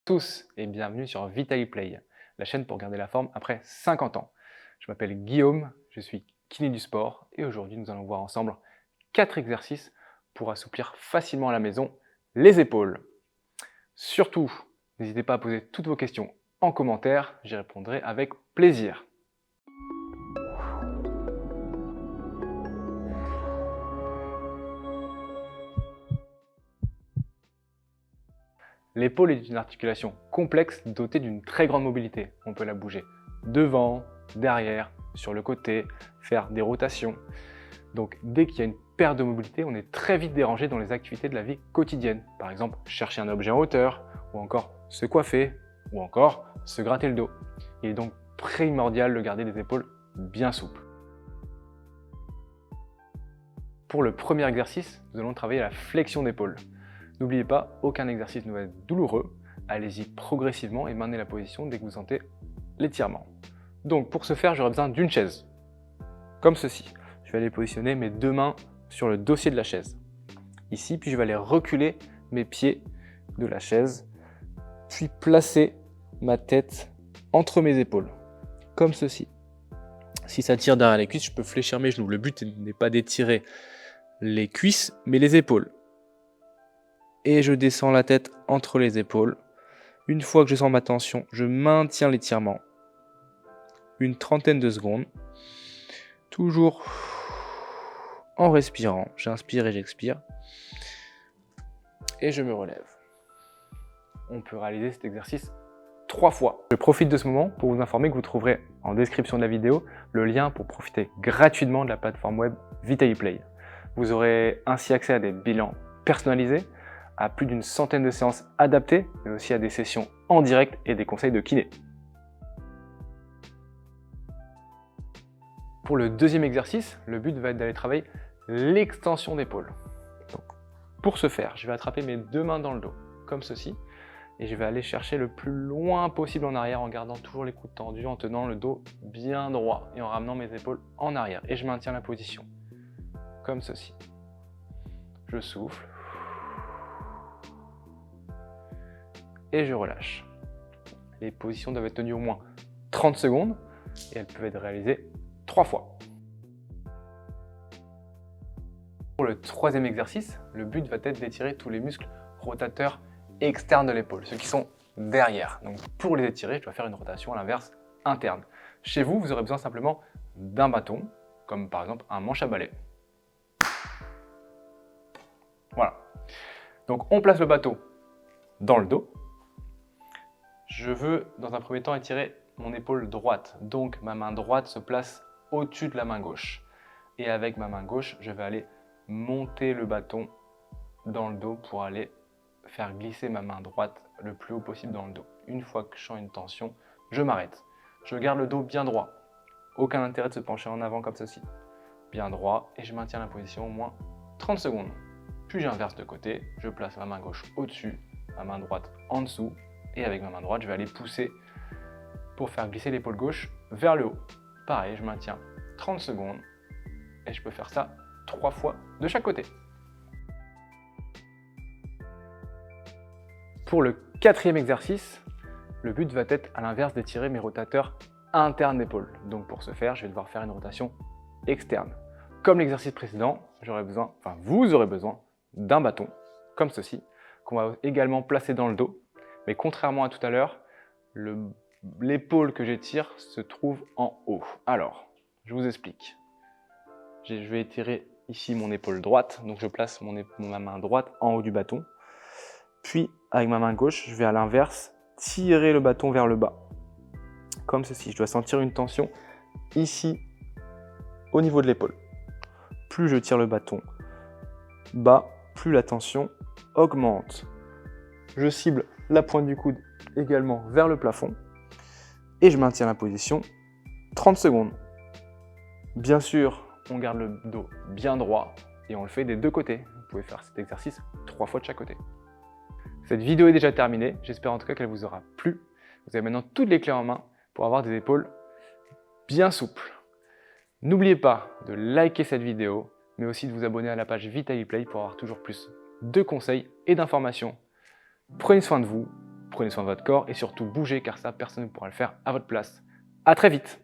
tous et bienvenue sur Vitaliplay, la chaîne pour garder la forme après 50 ans. Je m'appelle Guillaume, je suis kiné du sport et aujourd'hui nous allons voir ensemble 4 exercices pour assouplir facilement à la maison les épaules. Surtout, n'hésitez pas à poser toutes vos questions en commentaire, j'y répondrai avec plaisir. L'épaule est une articulation complexe dotée d'une très grande mobilité. On peut la bouger devant, derrière, sur le côté, faire des rotations. Donc dès qu'il y a une perte de mobilité, on est très vite dérangé dans les activités de la vie quotidienne. Par exemple, chercher un objet en hauteur, ou encore se coiffer, ou encore se gratter le dos. Il est donc primordial de garder des épaules bien souples. Pour le premier exercice, nous allons travailler la flexion d'épaule. N'oubliez pas, aucun exercice ne va être douloureux. Allez-y progressivement et maintenez la position dès que vous sentez l'étirement. Donc pour ce faire, j'aurai besoin d'une chaise, comme ceci. Je vais aller positionner mes deux mains sur le dossier de la chaise. Ici, puis je vais aller reculer mes pieds de la chaise, puis placer ma tête entre mes épaules, comme ceci. Si ça tire derrière les cuisses, je peux fléchir mes genoux. Le but n'est pas d'étirer les cuisses, mais les épaules. Et je descends la tête entre les épaules. Une fois que je sens ma tension, je maintiens l'étirement. Une trentaine de secondes. Toujours en respirant. J'inspire et j'expire. Et je me relève. On peut réaliser cet exercice 3 fois. Je profite de ce moment pour vous informer que vous trouverez en description de la vidéo le lien pour profiter gratuitement de la plateforme web Vitaliplay. Vous aurez ainsi accès à des bilans personnalisés, à plus d'une centaine de séances adaptées, mais aussi à des sessions en direct et des conseils de kiné. Pour le deuxième exercice, le but va être d'aller travailler l'extension d'épaule. Pour ce faire, je vais attraper mes deux mains dans le dos, comme ceci, et je vais aller chercher le plus loin possible en arrière en gardant toujours les coudes tendus, en tenant le dos bien droit et en ramenant mes épaules en arrière. Et je maintiens la position, comme ceci. Je souffle. Et je relâche. Les positions doivent être tenues au moins 30 secondes et elles peuvent être réalisées 3 fois. Pour le troisième exercice, le but va être d'étirer tous les muscles rotateurs externes de l'épaule, ceux qui sont derrière. Donc pour les étirer, je dois faire une rotation à l'inverse interne. Chez vous, vous aurez besoin simplement d'un bâton, comme par exemple un manche à balai. Voilà. Donc on place le bâton dans le dos. Je veux, dans un premier temps, étirer mon épaule droite. Donc, ma main droite se place au-dessus de la main gauche. Et avec ma main gauche, je vais aller monter le bâton dans le dos pour aller faire glisser ma main droite le plus haut possible dans le dos. Une fois que je sens une tension, je m'arrête. Je garde le dos bien droit. Aucun intérêt de se pencher en avant comme ceci. Bien droit et je maintiens la position au moins 30 secondes. Puis j'inverse de côté. Je place ma main gauche au-dessus, ma main droite en dessous. Et avec ma main droite, je vais aller pousser pour faire glisser l'épaule gauche vers le haut. Pareil, je maintiens 30 secondes et je peux faire ça 3 fois de chaque côté. Pour le quatrième exercice, le but va être à l'inverse d'étirer mes rotateurs internes d'épaule. Donc pour ce faire, je vais devoir faire une rotation externe. Comme l'exercice précédent, vous aurez besoin d'un bâton, comme ceci, qu'on va également placer dans le dos. Mais contrairement à tout à l'heure, l'épaule que j'étire se trouve en haut. Alors, je vous explique. Je vais étirer ici mon épaule droite. Donc je place ma main droite en haut du bâton. Puis, avec ma main gauche, je vais à l'inverse tirer le bâton vers le bas. Comme ceci. Je dois sentir une tension ici, au niveau de l'épaule. Plus je tire le bâton bas, plus la tension augmente. Je cible la pointe du coude également vers le plafond et je maintiens la position 30 secondes. Bien sûr, on garde le dos bien droit et on le fait des deux côtés. Vous pouvez faire cet exercice 3 fois de chaque côté. Cette vidéo est déjà terminée, j'espère en tout cas qu'elle vous aura plu. Vous avez maintenant toutes les clés en main pour avoir des épaules bien souples. N'oubliez pas de liker cette vidéo, mais aussi de vous abonner à la page Vitaliplay pour avoir toujours plus de conseils et d'informations. Prenez soin de vous Prenez soin de votre corps et surtout bougez car ça, personne ne pourra le faire à votre place. À très vite!